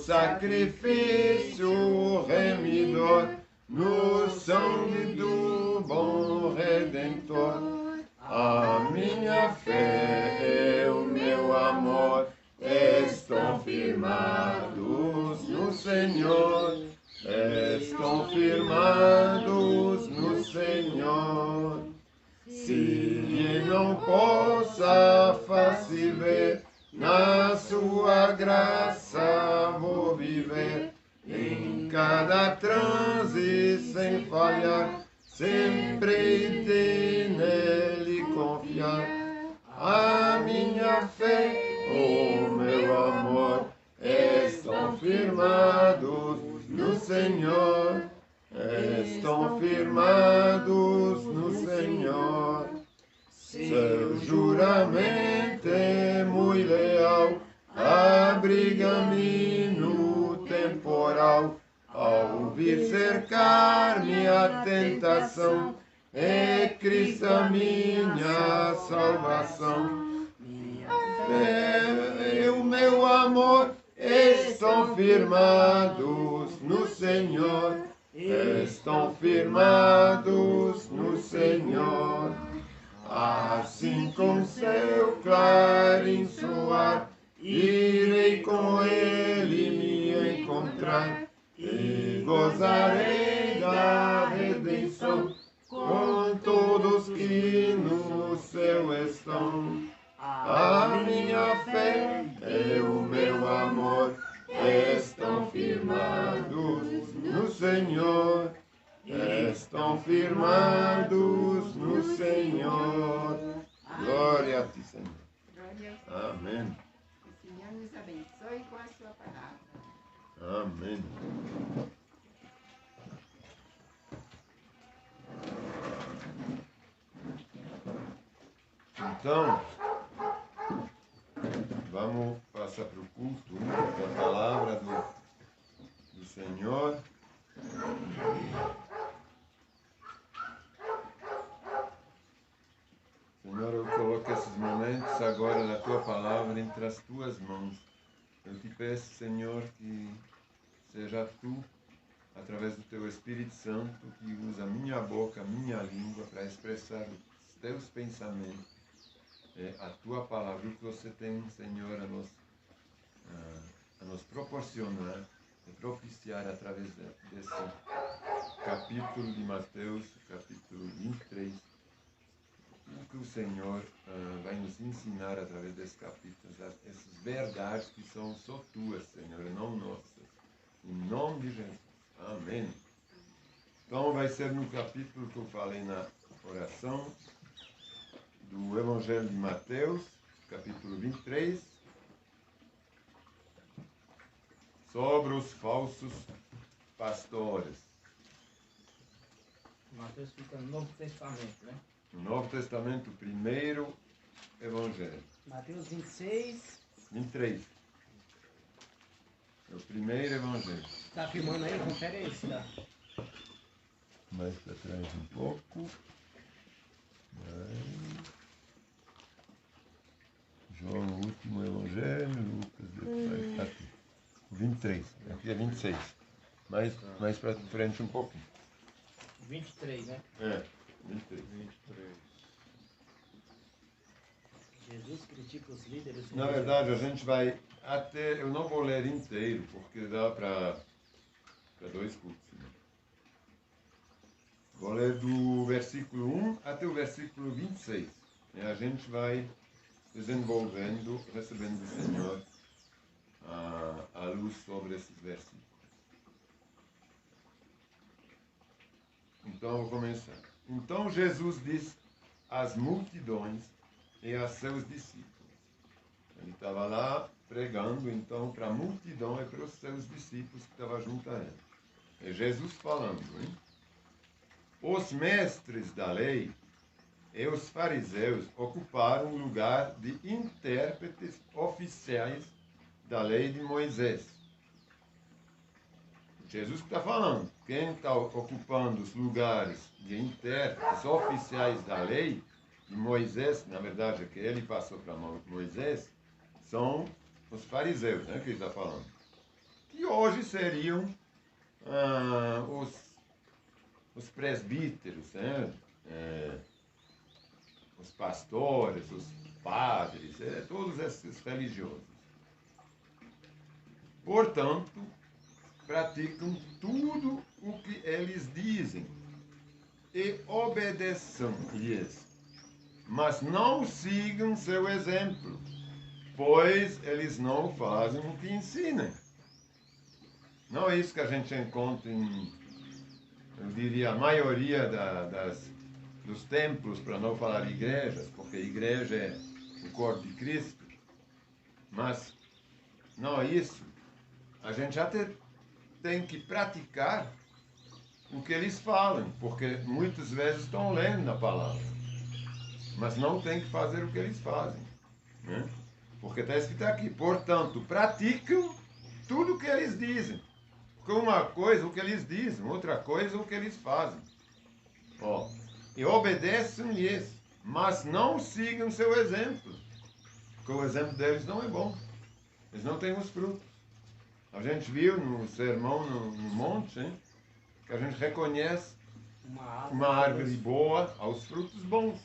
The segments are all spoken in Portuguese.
sacrifício remidor, no sangue do bom Redentor. A minha fé e o meu amor estão firmados no Senhor, estão firmados no Senhor. Se não possa face ver, na sua graça vou viver, em cada transe sem falhar, sempre ter nele confiar. A minha fé, o meu amor, estão firmados no Senhor, estão firmados no Senhor. Seu juramento é muito leal, abriga-me no temporal. Ao vir cercar-me a tentação, é Cristo a minha salvação. Minha fé e o meu amor estão firmados no Senhor, estão firmados no Senhor. Assim com seu clarim soar, irei com ele me encontrar, e gozarei da redenção com todos que no céu estão. A minha fé e o meu amor estão firmados no Senhor, estão firmados no Senhor. Glória a ti, Senhor. Amém. Que o Senhor nos abençoe com a sua palavra. Amém. Então, vamos passar para o culto da palavra do Senhor. Senhor, eu coloco esses momentos agora da tua palavra entre as tuas mãos. Eu te peço, Senhor, que seja tu, através do teu Espírito Santo, que usa a minha boca, a minha língua, para expressar os teus pensamentos, a tua palavra, o que você tem, Senhor, a nos proporcionar e propiciar através desse capítulo de Mateus, capítulo 23, o que o Senhor vai nos ensinar através desse capítulo, essas verdades que são só tuas, Senhor, e não nossas. Em nome de Jesus. Amém. Então vai ser no capítulo que eu falei na oração do Evangelho de Mateus, capítulo 23, sobre os falsos pastores. Mateus fica no Novo Testamento, né? No Novo Testamento, o primeiro Evangelho. Mateus 26. 23. É o primeiro Evangelho. Tá filmando aí? Confere aí se dá. Mais para trás um pouco. João, o último Evangelho, Lucas, depois está aqui. 23. Aqui é 26. Mais para frente um pouquinho. 23, né? É, 23. Jesus critica os líderes. Na verdade, a gente vai até... Eu não vou ler inteiro, porque dá para 2 cultos. Né? Vou ler do versículo 1 até o versículo 26. E a gente vai desenvolvendo, recebendo do Senhor a luz sobre esses versículos. Então, eu vou começar. Então, Jesus disse às multidões e a seus discípulos. Ele estava lá pregando, então, para a multidão e para os seus discípulos que estavam junto a ele. É Jesus falando, hein? Os mestres da lei e os fariseus ocuparam o lugar de intérpretes oficiais da lei de Moisés. Jesus que está falando. Quem está ocupando os lugares de intérpretes oficiais da lei de Moisés, na verdade, que ele passou para Moisés, são os fariseus, né, que ele está falando. Que seriam os presbíteros, né? Os pastores, os padres, todos esses religiosos. Portanto, praticam tudo o que eles dizem e obedeçam-lhes, mas não sigam seu exemplo, pois eles não fazem o que ensinam. Não é isso que a gente encontra em, eu diria, a maioria dos templos, para não falar igrejas, porque a igreja é o corpo de Cristo, mas não é isso. A gente já tem que praticar o que eles falam, porque muitas vezes estão lendo a palavra, mas não tem que fazer o que eles fazem, né? Porque está escrito aqui, portanto, praticam tudo o que eles dizem. Porque uma coisa o que eles dizem, outra coisa o que eles fazem. E obedeçam-lhes, mas não sigam seu exemplo, porque o exemplo deles não é bom. Eles não têm os frutos. A gente viu no sermão no monte, hein, que a gente reconhece uma árvore boa aos frutos bons,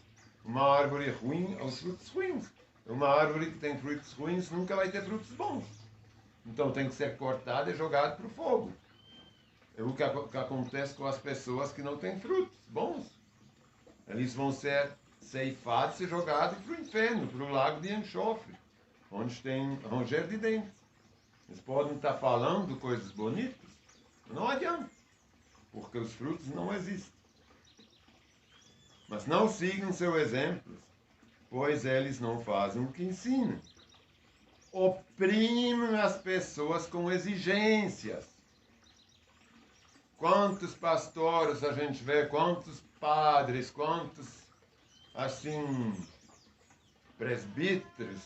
uma árvore ruim aos frutos ruins. Uma árvore que tem frutos ruins nunca vai ter frutos bons. Então tem que ser cortada e jogada para o fogo. É o que acontece com as pessoas que não têm frutos bons. Eles vão ser ceifados e jogados para o inferno, para o lago de enxofre, onde tem ranger de dentes. Eles podem estar falando coisas bonitas, não adianta, porque os frutos não existem. Mas não sigam seus exemplos, pois eles não fazem o que ensinam. Oprimem as pessoas com exigências. Quantos pastores a gente vê, quantos padres, quantos, assim, presbíteros,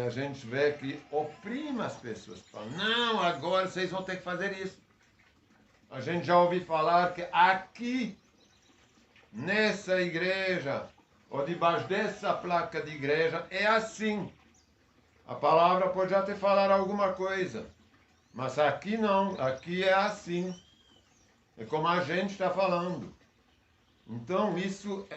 a gente vê que oprime as pessoas. Falam, não, agora vocês vão ter que fazer isso. A gente já ouviu falar que aqui, nessa igreja, ou debaixo dessa placa de igreja, é assim. A palavra pode até falar alguma coisa, mas aqui não, aqui é assim. É como a gente está falando. Então isso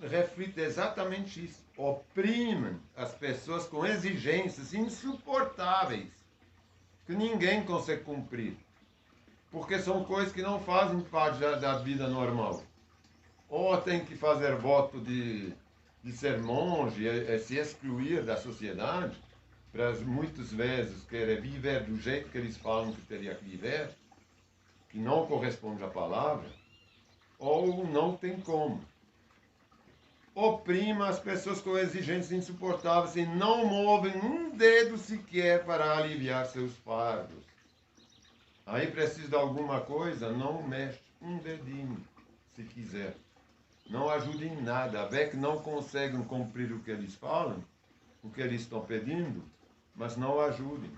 reflete exatamente isso. Oprimem as pessoas com exigências insuportáveis, que ninguém consegue cumprir. Porque são coisas que não fazem parte da vida normal. Ou tem que fazer voto de ser monge, se excluir da sociedade, para muitas vezes querer viver do jeito que eles falam que teria que viver, que não corresponde à palavra, ou não tem como. Oprima as pessoas com exigências insuportáveis e não movem um dedo sequer para aliviar seus fardos. Aí precisa de alguma coisa, não mexe um dedinho, se quiser. Não ajuda em nada. Vê que não conseguem cumprir o que eles falam, o que eles estão pedindo, mas não ajudem.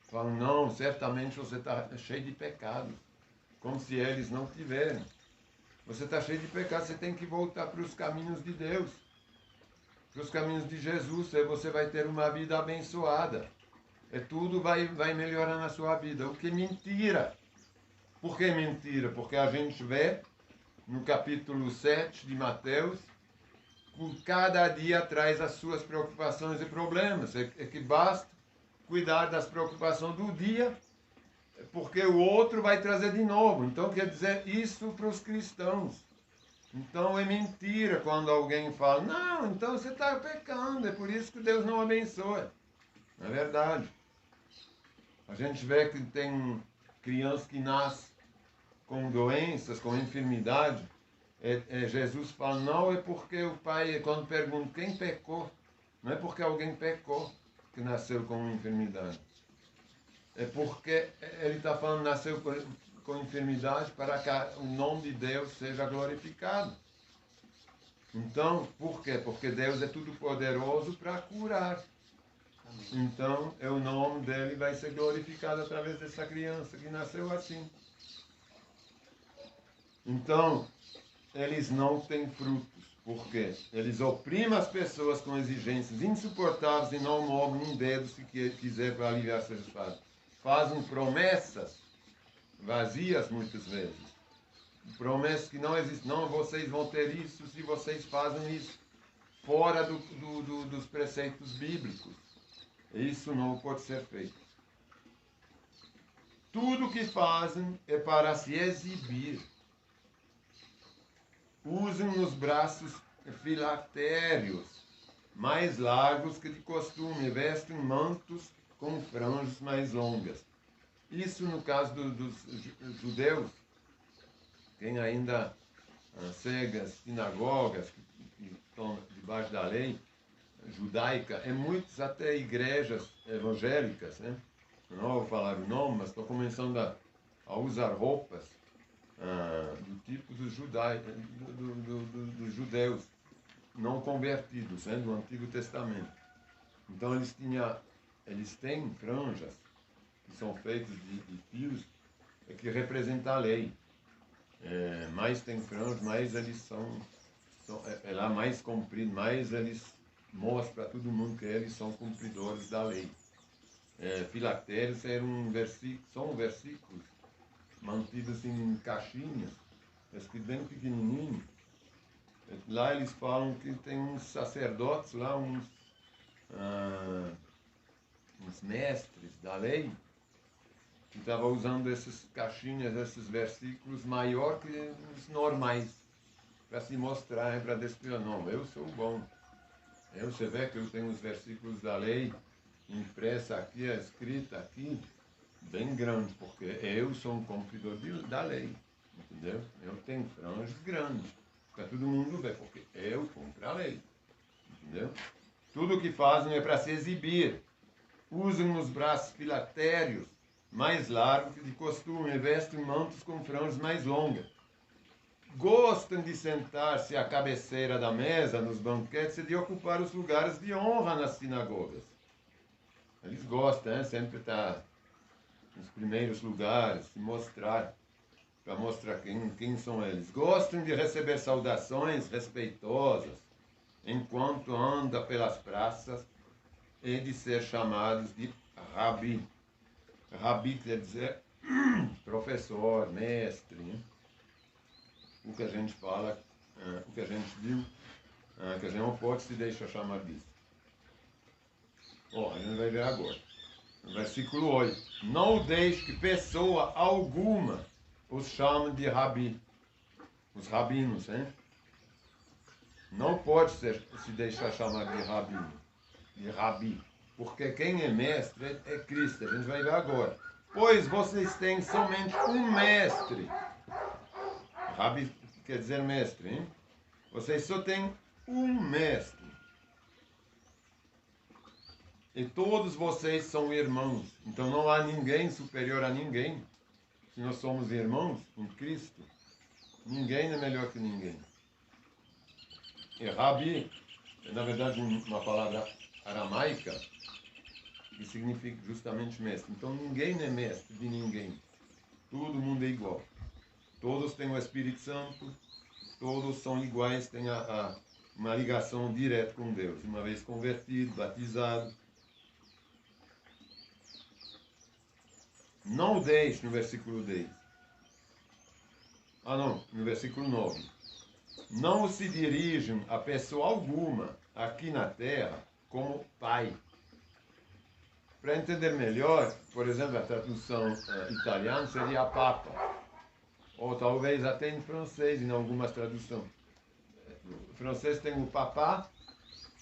Falam, não, certamente você está cheio de pecados, como se eles não tiverem. Você está cheio de pecados, você tem que voltar para os caminhos de Deus, para os caminhos de Jesus, aí você vai ter uma vida abençoada. Tudo vai melhorar na sua vida. O que é mentira. Por que mentira? Porque a gente vê no capítulo 7 de Mateus, que cada dia traz as suas preocupações e problemas. É que basta cuidar das preocupações do dia, porque o outro vai trazer de novo. Então, quer dizer, isso para os cristãos. Então, é mentira quando alguém fala, não, então você está pecando, é por isso que Deus não abençoa. Não é verdade. A gente vê que tem crianças que nascem com doenças, com enfermidade. Jesus fala, não é porque o pai, quando pergunta quem pecou, não é porque alguém pecou que nasceu com enfermidade. É porque ele está falando, nasceu com enfermidade para que o nome de Deus seja glorificado. Então, por quê? Porque Deus é tudo poderoso para curar. Então, o nome dele vai ser glorificado através dessa criança que nasceu assim. Então, eles não têm frutos. Por quê? Eles oprimem as pessoas com exigências insuportáveis e não movem um dedo se quiser para aliviar seus fardos. fazem promessas vazias muitas vezes. Promessas que não existem. Não, vocês vão ter isso se vocês fazem isso. Fora dos preceitos bíblicos. Isso não pode ser feito. Tudo que fazem é para se exibir. Usam os braços filactérios, mais largos que de costume, vestem mantos com franjas mais longas. Isso no caso dos judeus, quem ainda segue as sinagogas que estão debaixo da lei judaica, e muitas até igrejas evangélicas, né? Não vou falar o nome, mas estou começando a usar roupas do tipo dos judeus não convertidos, né, do Antigo Testamento. Então eles têm franjas que são feitas de fios que representam a lei. Mais tem franjas, mais eles são lá mais compridos, mais eles mostram para todo mundo que eles são cumpridores da lei. Filactérios são versículos mantidos em caixinhas, escrito bem pequenininho. Lá eles falam que tem uns sacerdotes lá, uns mestres da lei, que estavam usando essas caixinhas, esses versículos maior que os normais, para se mostrar, para descrever, não, eu sou bom. Você vê que eu tenho os versículos da lei impressa aqui, escrita aqui, bem grande, porque eu sou um cumpridor da lei, entendeu? Eu tenho franjas grandes, para todo mundo ver, porque eu cumpro a lei, entendeu? Tudo o que fazem é para se exibir. Usam os braços filactérios, mais largos que de costume, e vestem mantos com franjas mais longas. Gostam de sentar-se à cabeceira da mesa nos banquetes e de ocupar os lugares de honra nas sinagogas. Eles gostam, né? Sempre estar nos primeiros lugares, se mostrar, para mostrar quem são eles. Gostam de receber saudações respeitosas enquanto anda pelas praças e de ser chamados de Rabi. Rabi quer dizer professor, mestre, né? O que a gente fala, o que a gente viu, que a gente não pode se deixar chamar disso. A gente vai ver agora. Versículo 8. Não deixe que pessoa alguma os chame de Rabi. Os rabinos, hein? Não pode se deixar chamar de rabino, de Rabi. Porque quem é mestre é Cristo. A gente vai ver agora. Pois vocês têm somente um mestre. Rabi quer dizer mestre, hein? Vocês só têm um mestre. E todos vocês são irmãos. Então não há ninguém superior a ninguém. Se nós somos irmãos em Cristo, ninguém é melhor que ninguém. E Rabi é, na verdade, uma palavra aramaica que significa justamente mestre. Então ninguém é mestre de ninguém. Todo mundo é igual. Todos têm o Espírito Santo, todos são iguais, têm uma ligação direta com Deus. Uma vez convertido, batizado. Não deixe, no versículo 10. No versículo 9. Não se dirijam a pessoa alguma aqui na terra como pai. Para entender melhor, por exemplo, a tradução italiana seria papa. Ou talvez até em francês, em algumas traduções. O francês tem o papá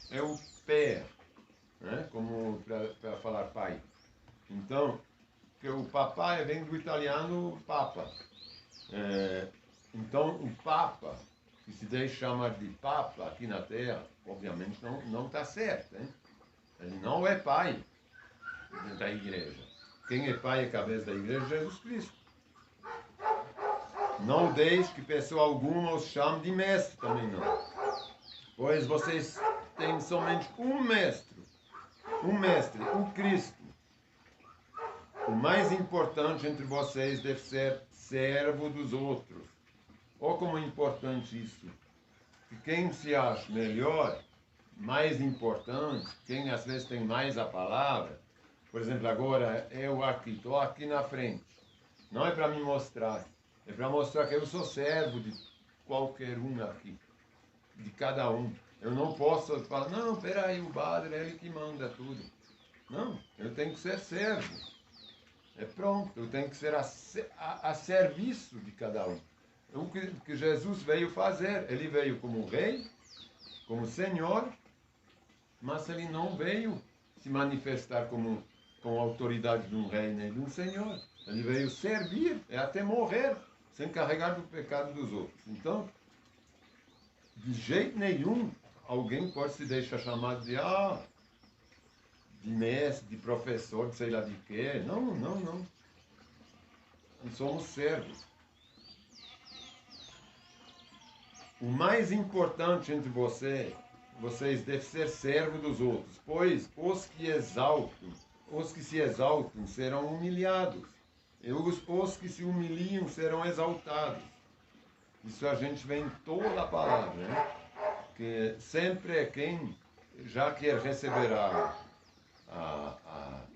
e o père, né? Como para falar pai. Então, que o papá vem do italiano papa. Então, o papa, que se deixa chamar de papa aqui na terra, obviamente não está certo. Hein? Ele não é pai da igreja. Quem é pai e cabeça da igreja é Jesus Cristo. Não deixe que pessoa alguma os chame de mestre, também não. Pois vocês têm somente um mestre, o Cristo. O mais importante entre vocês deve ser servo dos outros. Olha como é importante isso. Que quem se acha melhor, mais importante, quem às vezes tem mais a palavra, Por exemplo, agora eu aqui, estou aqui na frente. Não é para me mostrar, é para mostrar que eu sou servo de qualquer um aqui, de cada um. Eu não posso falar, não, peraí, o padre é ele que manda tudo. Não, eu tenho que ser servo. É pronto, eu tenho que ser a serviço de cada um. O que Jesus veio fazer, ele veio como rei, como senhor, mas ele não veio se manifestar como com a autoridade de um rei nem de um senhor. Ele veio servir, até morrer, sem carregar do pecado dos outros. Então, de jeito nenhum, alguém pode se deixar chamar de mestre, de professor, de sei lá de quê. Não, não, não. Nós somos servos. O mais importante entre vocês deve ser servo dos outros, pois os que se exaltam serão humilhados, e os que se humilham serão exaltados. Isso a gente vê em toda a palavra, né? Que sempre é quem já quer receber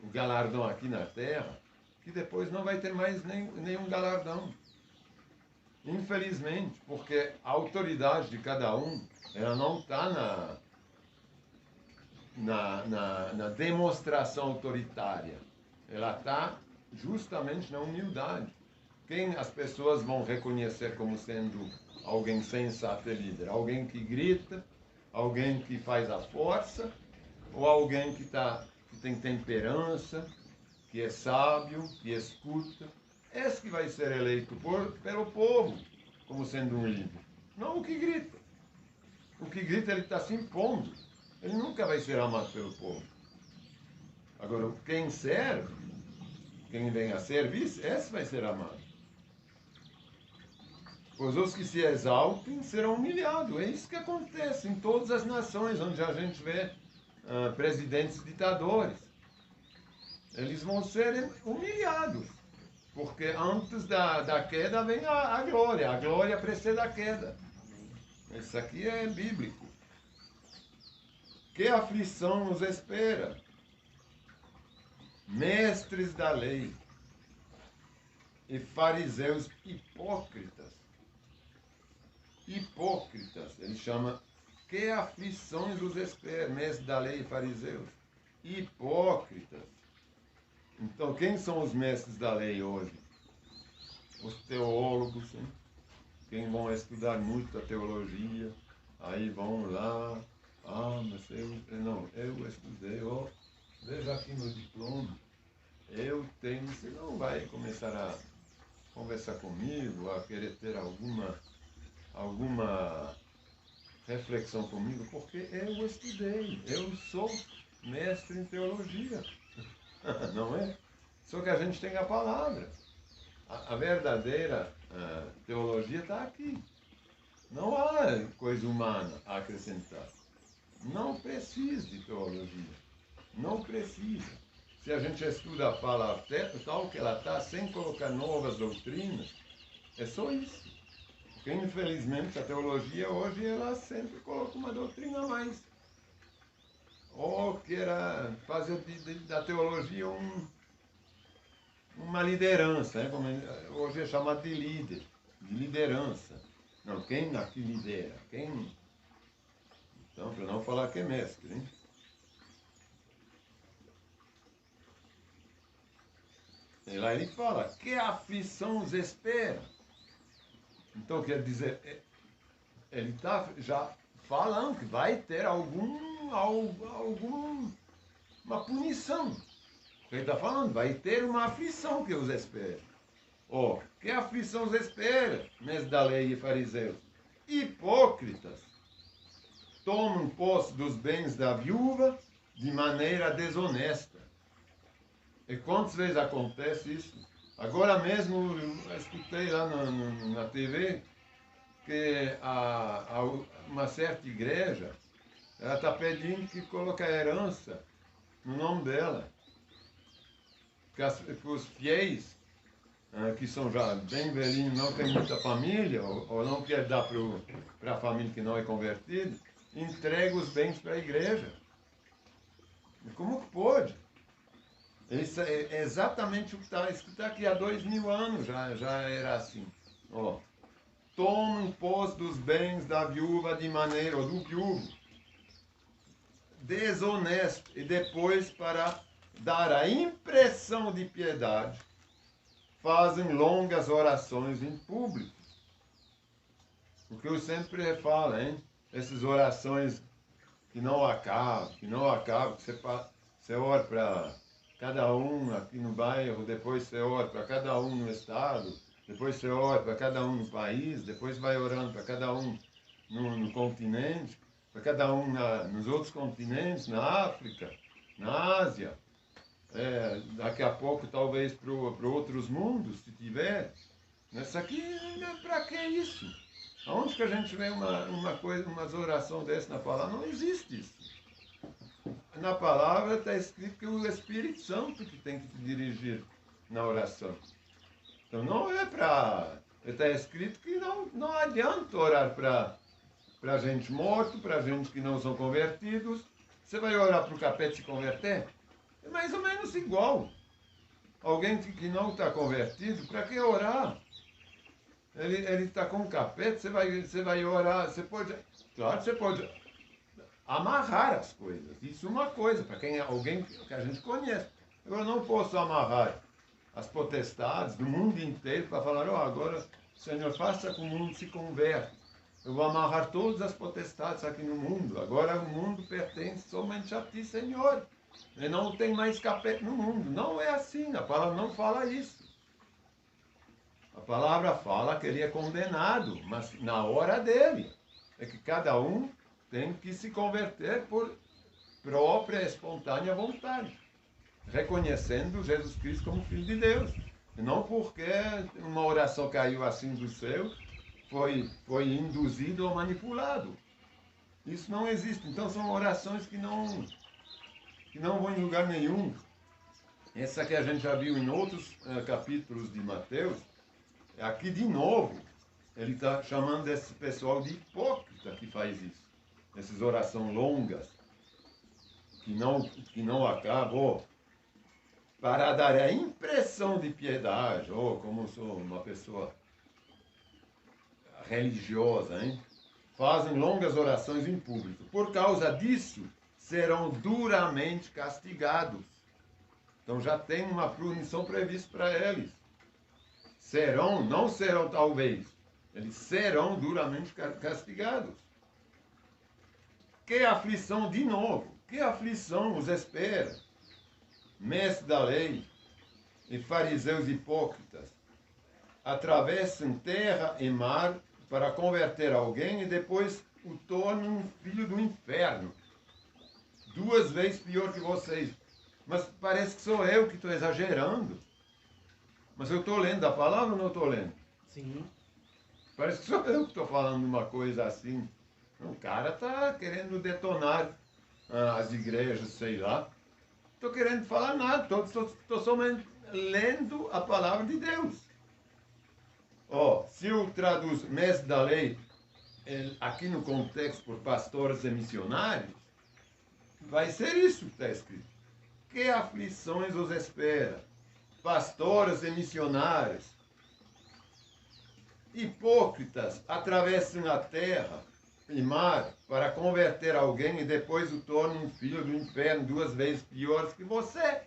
o galardão aqui na terra, que depois não vai ter mais nenhum galardão. Infelizmente, porque a autoridade de cada um, ela não está na demonstração autoritária. Ela está justamente na humildade. Quem as pessoas vão reconhecer como sendo alguém sensato e líder? Alguém que grita, alguém que faz a força, ou alguém que tem temperança, que é sábio, que escuta? Esse que vai ser eleito pelo povo como sendo um líder. Não o que grita. O que grita, ele está se impondo. Ele nunca vai ser amado pelo povo. Agora, quem serve, quem vem a servir, esse vai ser amado. Pois os que se exaltem serão humilhados. É isso que acontece em todas as nações onde a gente vê presidentes ditadores. Eles vão ser humilhados. Porque antes da queda vem a glória precede a queda. Isso aqui é bíblico. Que aflição nos espera? Mestres da lei e fariseus hipócritas. Hipócritas, ele chama, que aflições os espera? Mestres da lei e fariseus hipócritas. Então, quem são os mestres da lei hoje? Os teólogos, hein? Quem vão estudar muito a teologia, aí vão lá, mas eu estudei, veja aqui no diploma, eu tenho, você não vai começar a conversar comigo, a querer ter alguma reflexão comigo, porque eu estudei, eu sou mestre em teologia. Não é? Só que a gente tem a palavra. A verdadeira teologia está aqui. Não há coisa humana a acrescentar. Não precisa de teologia. Não precisa. Se a gente estuda a palavra tal que ela está, sem colocar novas doutrinas, é só isso. Porque, infelizmente, a teologia hoje, ela sempre coloca uma doutrina a mais. Ou queira fazer da teologia uma liderança, né? Como hoje é chamado de líder, de liderança. Não, quem aqui lidera? Quem? Então, para não falar que é mestre, hein? E lá ele fala, que aflição os espera? Então, quer dizer, ele está já falando que vai ter uma punição. Ele está falando, vai ter uma aflição que os espera. Que aflição os espera, mestres da lei e fariseus? Hipócritas, tomam posse dos bens da viúva de maneira desonesta. E quantas vezes acontece isso? Agora mesmo, eu escutei lá na TV que uma certa igreja, ela está pedindo que coloque a herança no nome dela. Que os fiéis, que são já bem velhinhos, não tem muita família, ou não quer dar para a família que não é convertida, entrega os bens para a igreja. E como que pode? Isso é exatamente o que está escrito aqui há 2000 anos, já era assim. Ó, tomem posse dos bens da viúva de maneira, ou do viúvo, desonesto, e depois, para dar a impressão de piedade, fazem longas orações em público. O que eu sempre falo, hein? Essas orações que não acabam, que você ora para cada um aqui no bairro, depois você ora para cada um no estado, depois você ora para cada um no país, depois vai orando para cada um no continente, para cada um nos outros continentes, na África, na Ásia, daqui a pouco talvez para outros mundos, se tiver. Isso aqui, para que isso? Aonde que a gente vê umas orações dessas na palavra? Não existe isso. Na palavra está escrito que o Espírito Santo que tem que te dirigir na oração. Então não é para... Está escrito que não adianta orar para gente morto, para gente que não são convertidos. Você vai orar para o capeta se converter? É mais ou menos igual. Alguém que não está convertido, para que orar? Ele está com o capeta, você vai orar, claro, você pode amarrar as coisas. Isso é uma coisa, para alguém que a gente conhece. Eu não posso amarrar as potestades do mundo inteiro para falar, agora, Senhor, faça com que o mundo se converta. Eu vou amarrar todas as potestades aqui no mundo. Agora o mundo pertence somente a ti, Senhor. E não tem mais capeta no mundo. Não é assim, a palavra não fala isso. A palavra fala que ele é condenado, mas na hora dele. É que cada um tem que se converter por própria, espontânea vontade, reconhecendo Jesus Cristo como Filho de Deus. E não porque uma oração caiu assim do céu, foi induzido ou manipulado. Isso não existe. Então são orações que não vão em lugar nenhum. Essa que a gente já viu em outros capítulos de Mateus. Aqui de novo, ele está chamando esse pessoal de hipócrita que faz isso. Essas orações longas, que não acabam, para dar a impressão de piedade, como sou uma pessoa religiosa, hein? Fazem longas orações em público. Por causa disso, serão duramente castigados. Então já tem uma punição prevista para eles. Não serão talvez, eles serão duramente castigados. Que aflição, de novo, que aflição os espera? Mestres da lei e fariseus hipócritas atravessam terra e mar para converter alguém e depois o tornam um filho do inferno. 2 vezes pior que vocês. Mas parece que sou eu que estou exagerando. Mas eu estou lendo a palavra ou não estou lendo? Sim. Parece que sou eu que estou falando uma coisa assim. O cara está querendo detonar as igrejas, sei lá. Estou querendo falar nada. Estou somente lendo a palavra de Deus. Se eu traduzo mestre da lei aqui no contexto por pastores e missionários, vai ser isso que está escrito. Que aflições os espera? Pastores e missionários, hipócritas, atravessam a terra e mar para converter alguém e depois o tornam um filho do inferno 2 vezes pior que você.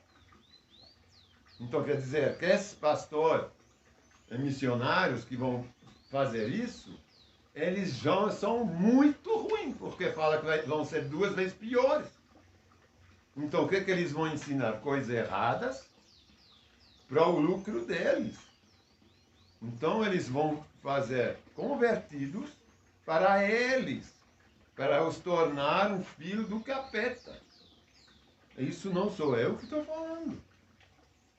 Então quer dizer que esses pastores e missionários que vão fazer isso, eles já são muito ruins, porque fala que vão ser 2 vezes piores. Então o que eles vão ensinar? Coisas erradas para o lucro deles. Então eles vão fazer convertidos para eles, para os tornar um filho do capeta. Isso não sou eu que estou falando.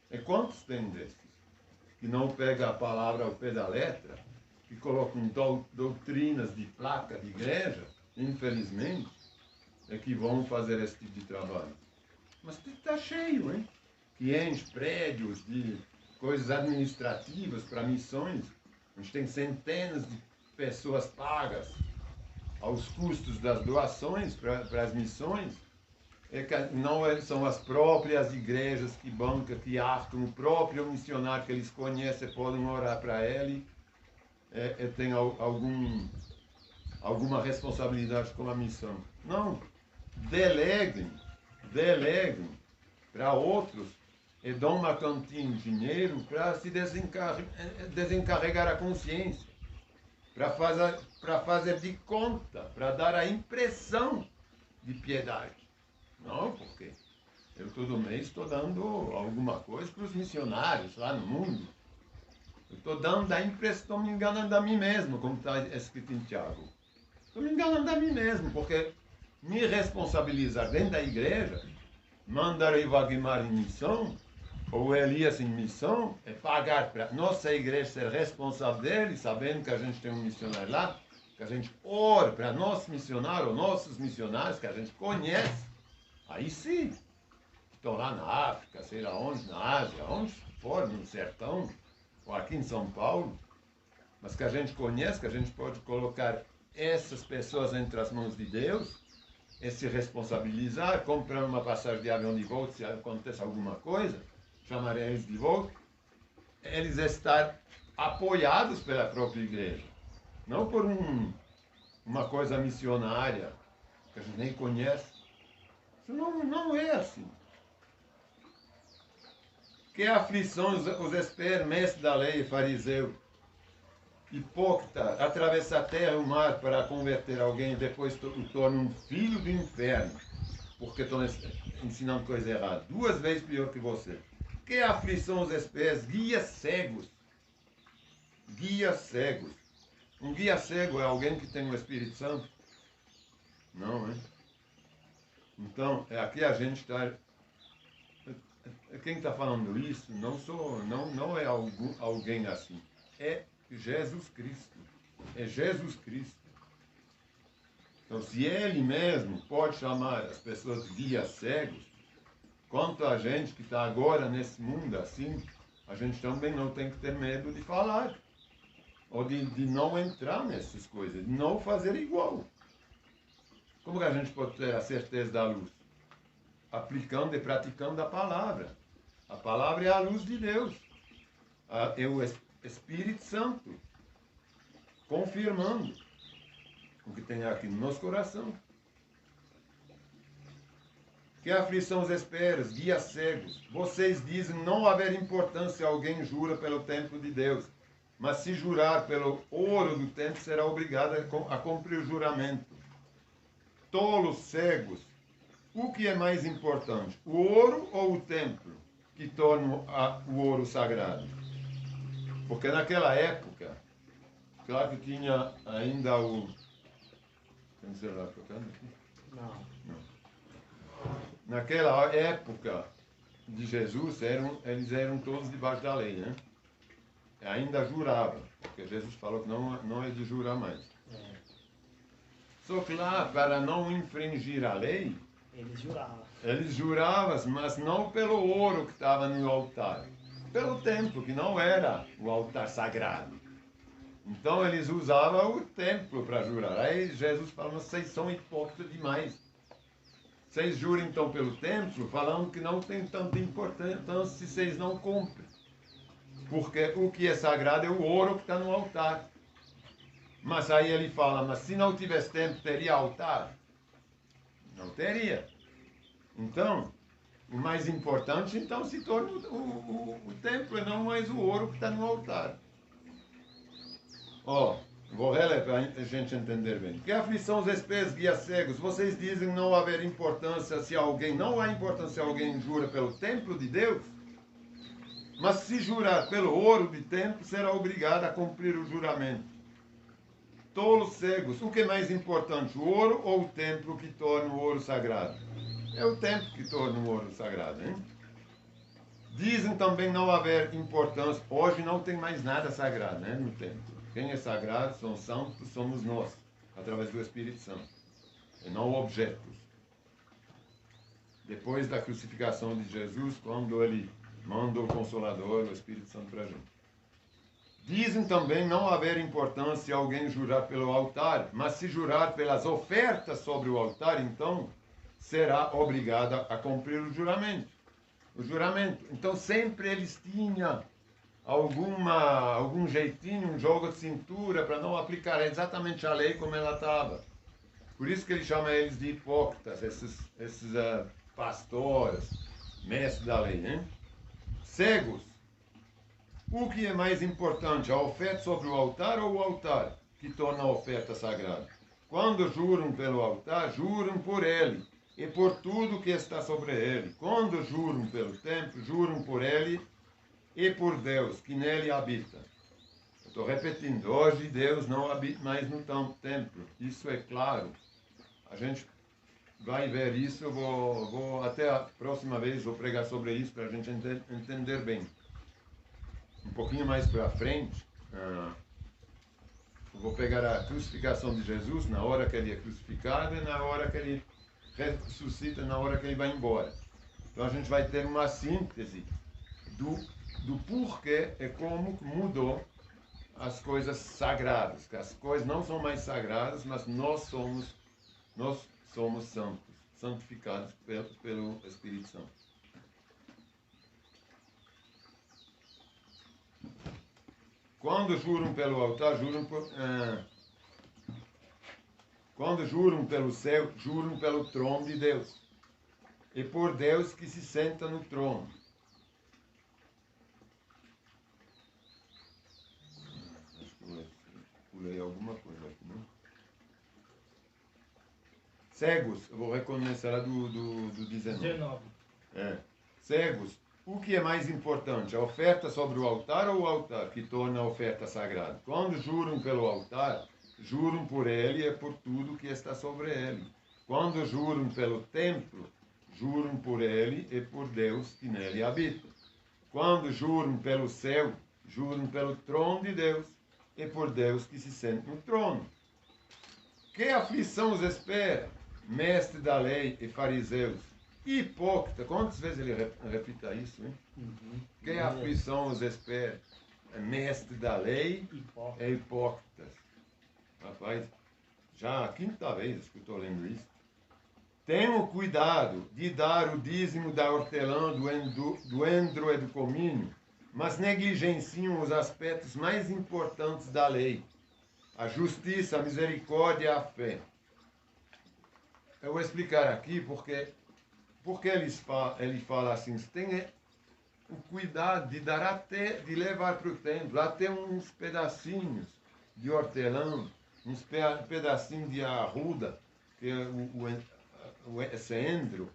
E quantos tem desses? Que não pegam a palavra ao pé da letra, que colocam doutrinas de placa de igreja, infelizmente, é que vão fazer esse tipo de trabalho. Mas está cheio, hein? Que enche prédios de coisas administrativas para missões. A gente tem centenas de pessoas pagas aos custos das doações para as missões. São as próprias igrejas que bancam, que arcam, o próprio missionário que eles conhecem, podem orar para ele, tem alguma responsabilidade com a missão. Não, deleguem para outros e dão uma quantia de dinheiro para se desencarregar a consciência, para fazer de conta, para dar a impressão de piedade. Não, porque eu todo mês estou dando alguma coisa para os missionários lá no mundo. Eu estou dando a impressão, estou me enganando a mim mesmo, como está escrito em Tiago. Estou me enganando a mim mesmo, porque me responsabilizar dentro da igreja, mandar o Wagmar em missão, ou o Elias em missão, é pagar para nossa igreja ser responsável dele, sabendo que a gente tem um missionário lá, que a gente ora para nosso missionário, ou nossos missionários, que a gente conhece. Aí sim, estão lá na África, sei lá onde, na Ásia, onde for, no sertão, ou aqui em São Paulo, mas que a gente conhece, que a gente pode colocar essas pessoas entre as mãos de Deus, e se responsabilizar, comprar uma passagem de avião de volta, se acontece alguma coisa, chamar eles de volta, eles estar apoiados pela própria igreja, não por uma coisa missionária, que a gente nem conhece. Isso não é assim. Que aflição os espera, mestre da lei, fariseu, hipócrita, atravessa a terra e o mar para converter alguém e depois o torna um filho do inferno, porque estão ensinando coisa errada. 2 vezes pior que você. Que aflição os espera, guias cegos. Guias cegos. Um guia cego é alguém que tem o Espírito Santo? Não, é? Então, aqui a gente está... Quem está falando isso não é alguém assim. É Jesus Cristo. É Jesus Cristo. Então, se ele mesmo pode chamar as pessoas de guias cegos, quanto a gente que está agora nesse mundo assim, a gente também não tem que ter medo de falar. Ou de não entrar nessas coisas, de não fazer igual. Como que a gente pode ter a certeza da luz? Aplicando e praticando a palavra. A palavra é a luz de Deus. É o Espírito Santo confirmando o que tem aqui no nosso coração. Que aflição os esperas, guias cegos. Vocês dizem não haver importância se alguém jura pelo templo de Deus. Mas se jurar pelo ouro do templo, será obrigado a cumprir o juramento. Tolos cegos. O que é mais importante? O ouro ou o templo que torna o ouro sagrado? Porque naquela época, claro que tinha ainda o... Tem um celular tocando aqui? Não. Naquela época de Jesus, eles eram todos debaixo da lei, né? Ainda jurava, porque Jesus falou que não é de jurar mais. Só que lá, para não infringir a lei, eles juravam, mas não pelo ouro que estava no altar, pelo templo, que não era o altar sagrado. Então eles usavam o templo para jurar. Aí Jesus falou, vocês são hipócritas demais. Vocês juram então pelo templo, falando que não tem tanta importância se vocês não cumprem. Porque o que é sagrado é o ouro que está no altar. Mas aí ele fala, mas se não tivesse templo, teria altar? Não teria. Então, o mais importante então se torna o templo e não mais o ouro que está no altar. Vou reler para a gente entender bem. Que aflição os espécies guias cegos. Vocês dizem não haver importância se alguém... Não há importância se alguém jura pelo templo de Deus? Mas se jurar pelo ouro de templo, será obrigado a cumprir o juramento. Tolos cegos. O que é mais importante, o ouro ou o templo que torna o ouro sagrado? É o templo que torna o ouro sagrado, hein? Dizem também não haver importância. Hoje não tem mais nada sagrado, né, no templo. Quem é sagrado, são santos, somos nós, através do Espírito Santo, e não objetos. Depois da crucificação de Jesus, quando ele manda o Consolador, o Espírito Santo para a gente. Dizem também não haver importância se alguém jurar pelo altar, mas se jurar pelas ofertas sobre o altar, então será obrigada a cumprir o juramento. O juramento. Então sempre eles tinham algum jeitinho, um jogo de cintura para não aplicar exatamente a lei como ela estava. Por isso que ele chama eles de hipócritas, esses pastores, mestres da lei, né? Cegos. O que é mais importante, a oferta sobre o altar ou o altar que torna a oferta sagrada? Quando juram pelo altar, juram por ele e por tudo que está sobre ele. Quando juram pelo templo, juram por ele e por Deus, que nele habita. Estou repetindo, hoje Deus não habita mais no templo, isso é claro. A gente vai ver isso, eu vou até a próxima vez vou pregar sobre isso para a gente entender bem. Um pouquinho mais para frente, eu vou pegar a crucificação de Jesus na hora que ele é crucificado e na hora que ele ressuscita, na hora que ele vai embora. Então a gente vai ter uma síntese do porquê e como mudou as coisas sagradas. Que as coisas não são mais sagradas, mas nós somos santos, santificados pelo Espírito Santo. Quando juram pelo altar, quando juram pelo céu, juram pelo trono de Deus. E por Deus que se senta no trono. Acho que eu pulei alguma coisa aqui, não? Cegos, eu vou reconhecer a do 19. Cegos, o que é mais importante, a oferta sobre o altar ou o altar que torna a oferta sagrada? Quando juram pelo altar, juram por ele e por tudo que está sobre ele. Quando juram pelo templo, juram por ele e por Deus que nele habita. Quando juram pelo céu, juram pelo trono de Deus e por Deus que se sente no trono. Que aflição os espera, mestre da lei e fariseus? Hipócrita, quantas vezes ele repita isso, hein? Que aflição os espera, mestre da lei e hipócritas. Rapaz, já a quinta vez que eu estou lendo isso. Tenham cuidado de dar o dízimo da hortelã, do endro e do cominho, mas negligenciam os aspectos mais importantes da lei: a justiça, a misericórdia e a fé. Eu vou explicar aqui porque ele fala assim: tenha o cuidado de dar de levar para o templo até uns pedacinhos de hortelã, uns pedacinhos de arruda, que é esse endro,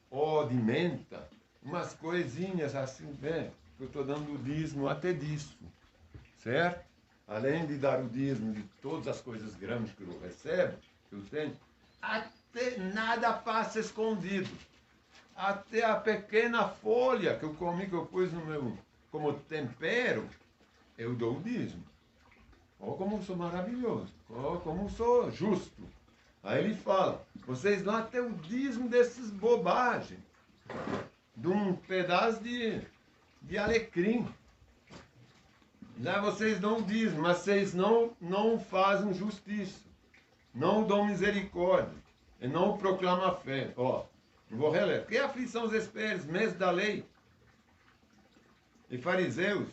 ou de menta, umas coisinhas assim, bem, eu estou dando o dízimo até disso, certo? Além de dar o dízimo de todas as coisas grandes que eu recebo, que eu tenho, até nada passa escondido. Até a pequena folha que eu comi, que eu pus no meu, como tempero, eu dou o dízimo. Oh, como sou maravilhoso. Oh, como sou justo. Aí ele fala, vocês dão até o dízimo desses bobagens. De um pedaço de alecrim. Lá vocês dão o dízimo, mas vocês não fazem justiça. Não dão misericórdia. E não proclamam a fé. Ó, eu vou reler. Que aflição os esperes, mestres da lei e fariseus,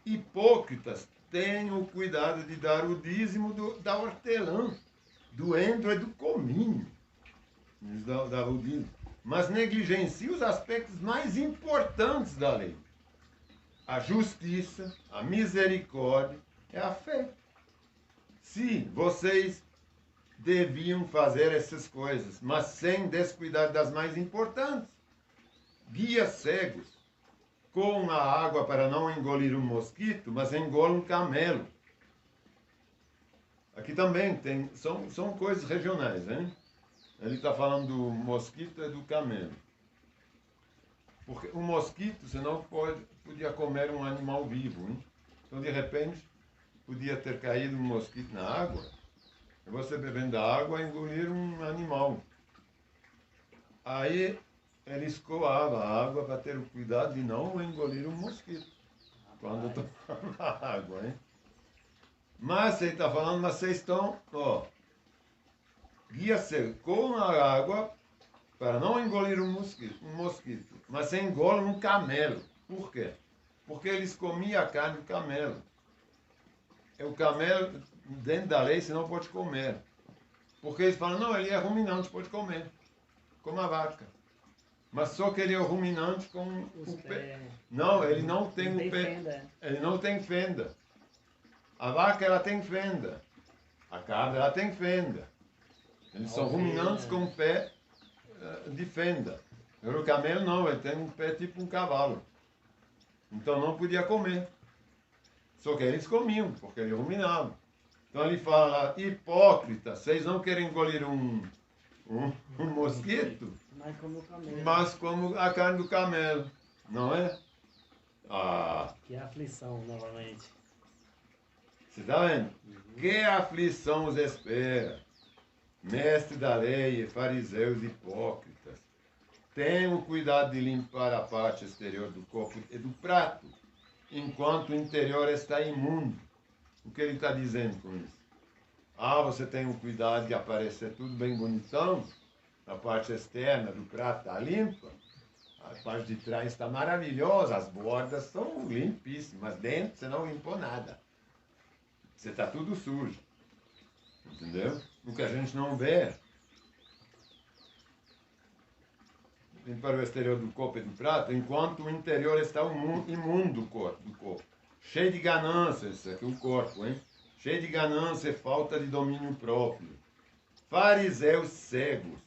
hipócritas, tenham cuidado de dar o dízimo da hortelã, do endro e do cominho. Eles davam o dízimo. Mas negligenciam os aspectos mais importantes da lei: a justiça, a misericórdia e a fé. Se vocês deviam fazer essas coisas, mas sem descuidar das mais importantes. Guias cegos, com a água para não engolir um mosquito, mas engole um camelo. Aqui também são coisas regionais, hein? Ele está falando do mosquito e do camelo. Porque o mosquito, senão podia comer um animal vivo, hein? Então, de repente, podia ter caído um mosquito na água, e você bebendo a água, engolir um animal. Aí ele escoava a água para ter o cuidado de não engolir um mosquito quando tomava a água, hein? Mas ele está falando, mas vocês estão, ó, guia-se com a água para não engolir um mosquito, mas você engole um camelo. Por quê? Porque eles comiam a carne do camelo. O camelo, dentro da lei, você não pode comer. Porque eles falam, não, ele é ruminante, pode comer. Como a vaca. Mas só que ele é ruminante com o pé. Não, ele não tem Não o tem pé. fenda. Ele não tem fenda. A vaca, ela tem fenda. A cabra, ela tem fenda. Eles são ruminantes com o pé de fenda. O camelo não, ele tem um pé tipo um cavalo. Então não podia comer. Só que eles comiam, porque eles ruminavam. Então ele fala, hipócrita, vocês não querem engolir um mosquito, Mas como o camelo. mas como a carne do camelo, não é? Ah, Que aflição, novamente. você está vendo? Que aflição os espera, mestre da lei, fariseus hipócritas. Tenham cuidado de limpar a parte exterior do corpo e do prato, enquanto o interior está imundo. O que ele está dizendo com isso? Ah, você tem o cuidado de aparecer tudo bem bonitão, a parte externa do prato está limpa, a parte de trás está maravilhosa, as bordas são limpíssimas, mas dentro você não limpou nada. Você está tudo sujo. Entendeu? O que a gente não vê. Limpar o exterior do corpo e do prato, enquanto o interior está imundo do corpo. Cheio de ganância, isso aqui é o corpo, hein? Cheio de ganância e falta de domínio próprio. Fariseus cegos,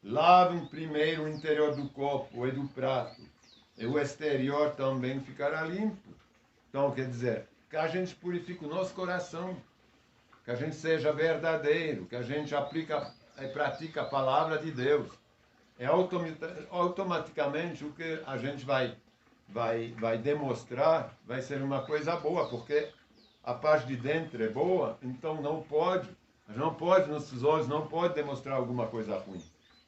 lavem primeiro o interior do corpo e do prato, e o exterior também ficará limpo. Então, quer dizer, que a gente purifique o nosso coração, que a gente seja verdadeiro, que a gente aplica e pratica a palavra de Deus. É automaticamente o que a gente vai demonstrar, vai ser uma coisa boa, porque a parte de dentro é boa, então a gente não pode, nossos olhos não pode demonstrar alguma coisa ruim.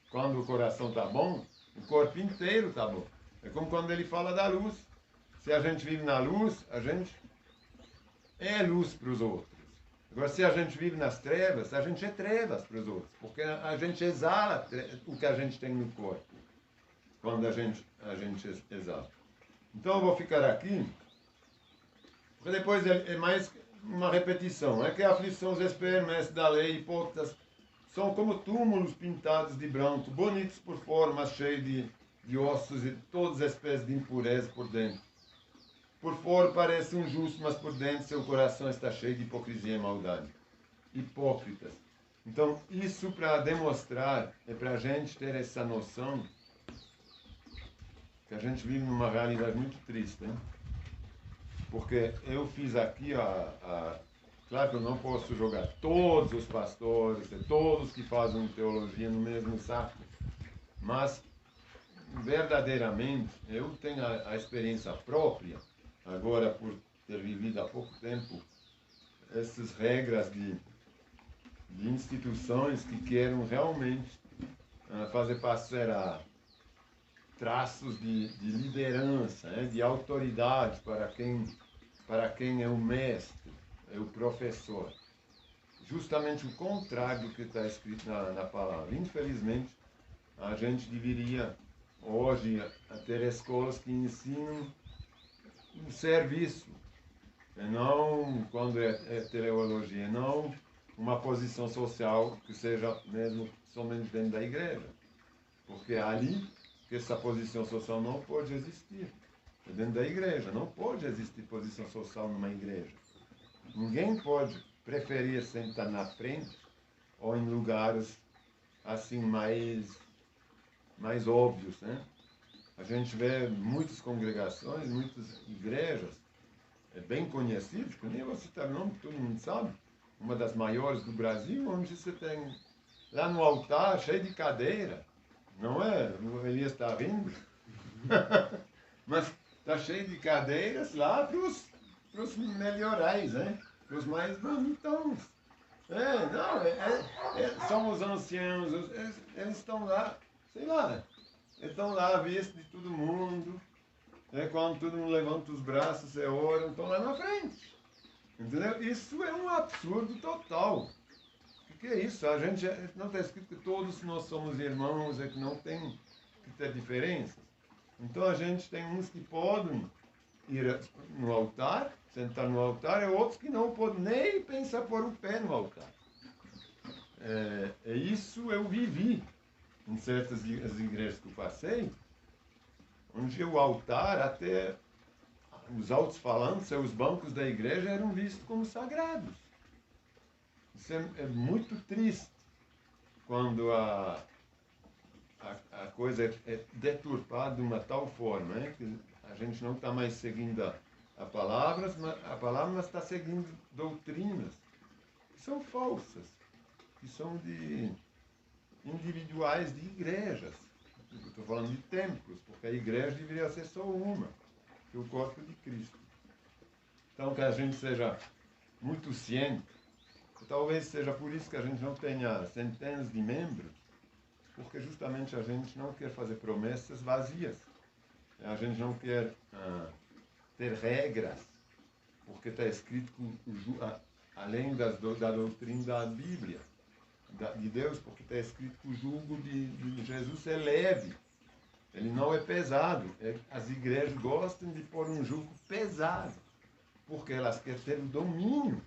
Quando o coração está bom, o corpo inteiro está bom. É como quando ele fala da luz. Se a gente vive na luz, a gente é luz para os outros. Agora, se a gente vive nas trevas, a gente é trevas para os outros, porque a gente exala o que a gente tem no corpo, quando a gente exala. Então, eu vou ficar aqui, porque depois é mais uma repetição. É que a aflição, os espermes da lei, hipócritas, são como túmulos pintados de branco, bonitos por fora, mas cheios de ossos e todas as espécies de impureza por dentro. Por fora parece um justo, mas por dentro seu coração está cheio de hipocrisia e maldade. Hipócritas. Então, isso para demonstrar, é para a gente ter essa noção que a gente vive numa realidade muito triste, hein? Porque eu fiz aqui, claro que eu não posso jogar todos os pastores, todos que fazem teologia no mesmo saco, mas verdadeiramente eu tenho a experiência própria, agora por ter vivido há pouco tempo, essas regras de instituições que querem realmente fazer passar a traços de liderança, de autoridade para quem é o mestre, é o professor. Justamente o contrário do que está escrito na palavra. Infelizmente, a gente deveria hoje ter escolas que ensinam um serviço, e não, quando é teologia, não uma posição social que seja mesmo somente dentro da igreja. Porque ali que essa posição social não pode existir. É dentro da igreja. Não pode existir posição social numa igreja. Ninguém pode preferir sentar na frente ou em lugares assim mais óbvios, né? A gente vê muitas congregações, muitas igrejas, bem conhecidas, que nem vou citar o nome, todo mundo sabe, uma das maiores do Brasil, onde você tem lá no altar cheio de cadeira, não é? O Elias está rindo, mas está cheio de cadeiras lá para os melhorais, né? Para os mais bonitões. São os anciãos, eles estão lá, sei lá, estão lá à vista de todo mundo. Quando todo mundo levanta os braços, é hora, estão lá na frente. Entendeu? Isso é um absurdo total. O que é isso? A gente não está escrito que todos nós somos irmãos e que não tem que ter diferenças. Então a gente tem uns que podem ir no altar, sentar no altar, e outros que não podem nem pensar pôr o pé no altar. Isso eu vivi em certas as igrejas que eu passei, onde o altar, até os altos-falantes, os bancos da igreja eram vistos como sagrados. Isso é muito triste quando a coisa é deturpada de uma tal forma, que a gente não está mais seguindo a palavra, mas está seguindo doutrinas que são falsas, que são de individuais de igrejas. Estou falando de templos, porque a igreja deveria ser só uma, que é o corpo de Cristo. Então, que a gente seja muito ciente, talvez seja por isso que a gente não tenha centenas de membros, porque justamente a gente não quer fazer promessas vazias. A gente não quer ter regras, porque está escrito além da doutrina da Bíblia, de Deus, porque está escrito que o jugo de Jesus é leve, ele não é pesado. As igrejas gostam de pôr um jugo pesado, porque elas querem ter o domínio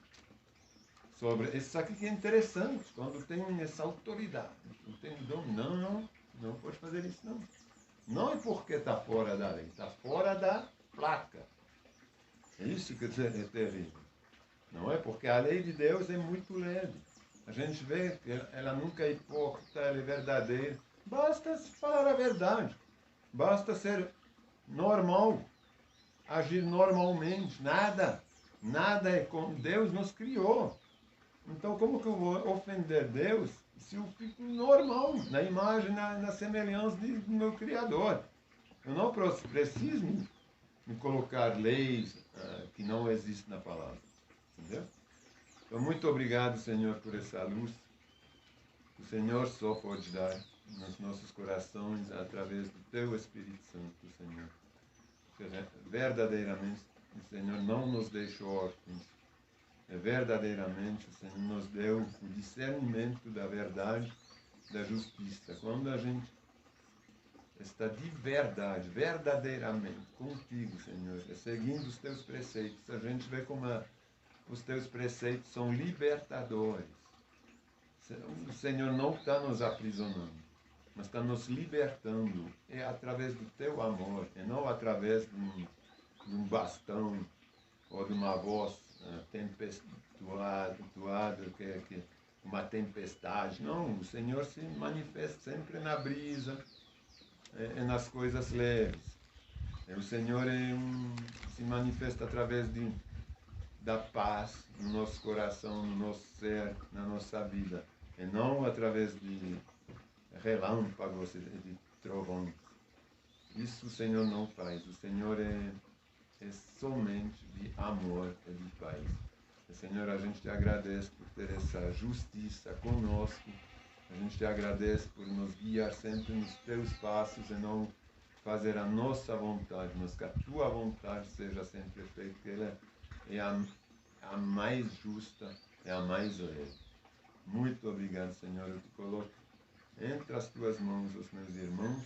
sobre isso. Aqui que é interessante, quando tem essa autoridade, tem o domínio. Não pode fazer isso, não. Não é porque está fora da lei, está fora da placa. É isso que é terrível. Não é porque a lei de Deus é muito leve. A gente vê que ela nunca é hipócrita, ela é verdadeira. Basta falar a verdade. Basta ser normal. Agir normalmente. Nada é como Deus nos criou. Então, como que eu vou ofender Deus se eu fico normal, na imagem, na semelhança do meu Criador? Eu não preciso me colocar leis que não existem na palavra. Entendeu? Então, muito obrigado, Senhor, por essa luz. O Senhor só pode dar nos nossos corações através do Teu Espírito Santo, Senhor. Verdadeiramente, o Senhor não nos deixou órfãos. Verdadeiramente, o Senhor nos deu o discernimento da verdade, da justiça. Quando a gente está de verdade, verdadeiramente contigo, Senhor, seguindo os Teus preceitos, a gente vê como os Teus preceitos são libertadores. O Senhor não está nos aprisionando, mas está nos libertando. É através do Teu amor, e não através de um bastão ou de uma voz tempestuada, que uma tempestade. Não, o Senhor se manifesta sempre na brisa, nas coisas leves. O Senhor se manifesta através da paz no nosso coração, no nosso ser, na nossa vida, e não através de relâmpagos e de trovões. Isso o Senhor não faz. O Senhor é somente de amor e de paz. E, Senhor, a gente te agradece por ter essa justiça conosco. A gente te agradece por nos guiar sempre nos teus passos e não fazer a nossa vontade, mas que a tua vontade seja sempre feita, que ela é a mais justa, é a mais leve. Muito obrigado, Senhor. Eu te coloco entre as tuas mãos os meus irmãos.